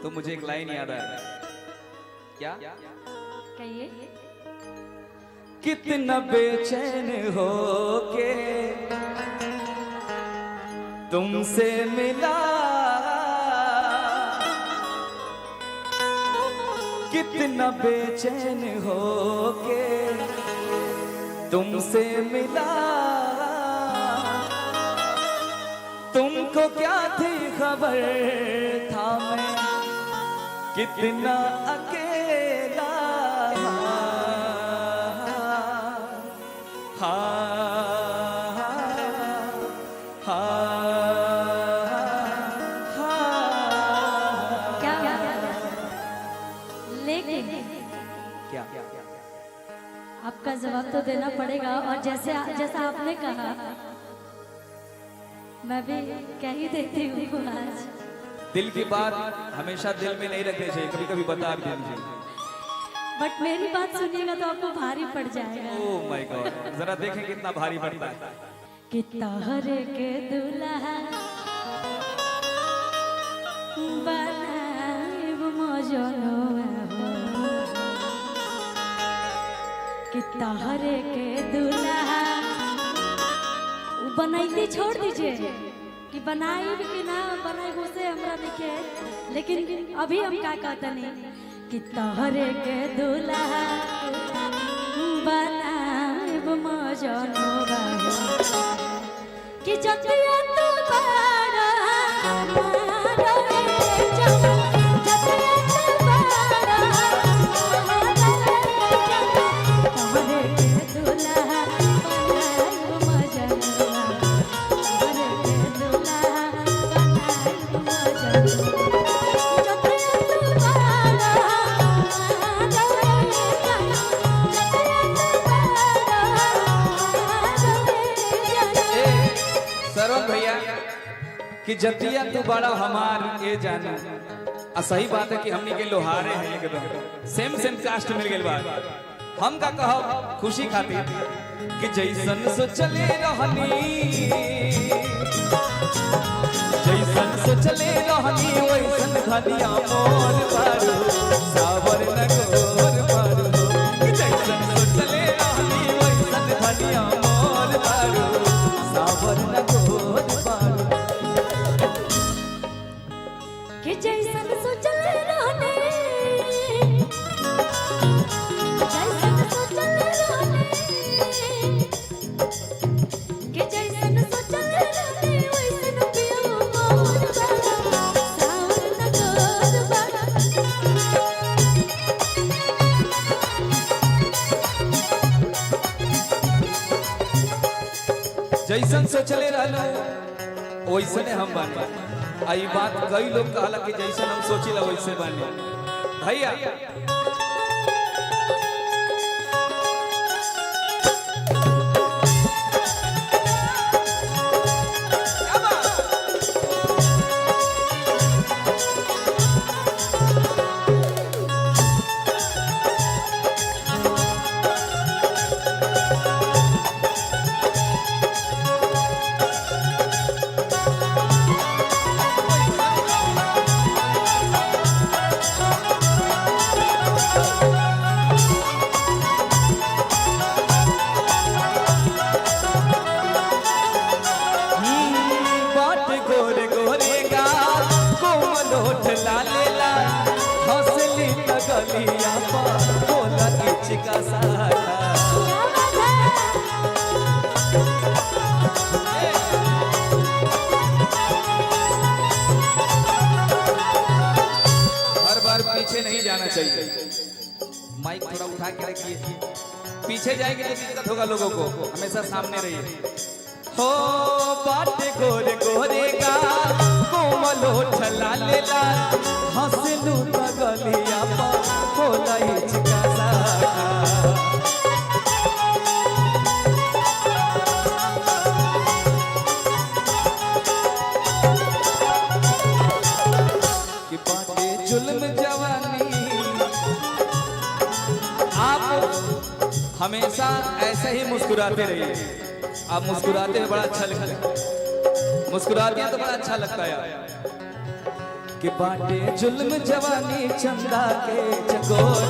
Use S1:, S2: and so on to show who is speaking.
S1: तो मुझे एक लाइन याद आ रहा है। क्या
S2: कहिए।
S1: कितना बेचैन हो के तुमसे मिला, कितना बेचैन हो के तुमसे मिला, तुमको क्या थी खबर था मैं कितना अकेला।
S2: लेकिन
S1: क्या
S2: आपका जवाब तो देना पड़ेगा, और जैसा आपने कहा मैं भी कह ही देती हूँ आज।
S1: दिल की बात हमेशा दिल में नहीं रखनी चाहिए, कभी कभी बता भी देनी चाहिए।
S2: बट मेरी बात सुनिएगा तो आपको भारी पड़ जाएगा।
S1: ओह माय गॉड, जरा देखें कितना भारी पड़ता है।
S2: कि तहरे के दुल्हा बनाइब मजनुआ हो, कि तहरे के दुल्हा बनाइती छोड़ दीजिए कि बनाइब कि ना बनाइब उसे हमरा देखे, लेकिन अभी हम क्या कहते नहीं कि तहरे के दुल्हा बनाइब मजनुआ हो, कि जतिया तू बड़ा मारो रे जब, जतिया तू बड़ा मारो रे जब, तोहरे के दुल्हा बनाइब मजनुआ, तोहरे के दुल्हा बनाइब मजनुआ, जतिया तू बड़ा मारो रे जब, जतिया तू बड़ा मारो रे जब।
S1: सरवन भैया कि जतिया तू बड़ा हमार ये जाना, आ सही बात है कि हमनी के लोहारे हैं एकदम सेम कास्ट मिल गई बात। हम का कहब खुशी खातिर कि जैसन सोचले रहनी, जैसन सोचले रहनी वैसन धनिया मोर पारू सावर न गोर पारू, कि जैसन सोचले रहनी वैसन धनिया मोर पारू सावर न गोर पारू।
S2: कि जैसन सोचले रहने, जैसन सोचले रहने, कि जैसन सोचले रहने वैसन पियो मोर बड़ा सावर न गोर बड़ा।
S1: जैसन सोचले रहलो वैसने हम बानी। आई बात कई लोग कहला कि जैसन हम सोचिला वैसे बानी। भैया गलिया पर बोला चिका हर बार पीछे नहीं जाना चाहिए, माइक थोड़ा उठा के रखिए, पीछे जाएंगे तो दिक्कत होगा लोगों को, हमेशा सामने रहिए। हो बाटे गोरे गोरे गा कोमल होठला लेला हंसलू गलिया पर होला चिका कि बाटे जुल्म जवानी। आप हमेशा ऐसे ही मुस्कुराते रहिए, आप मुस्कुराते हैं बड़ा अच्छा लगता है, मुस्कुराते हैं तो बड़ा अच्छा लगता है यार। कि बाटे जुल्म जवानी चंदा के चकोर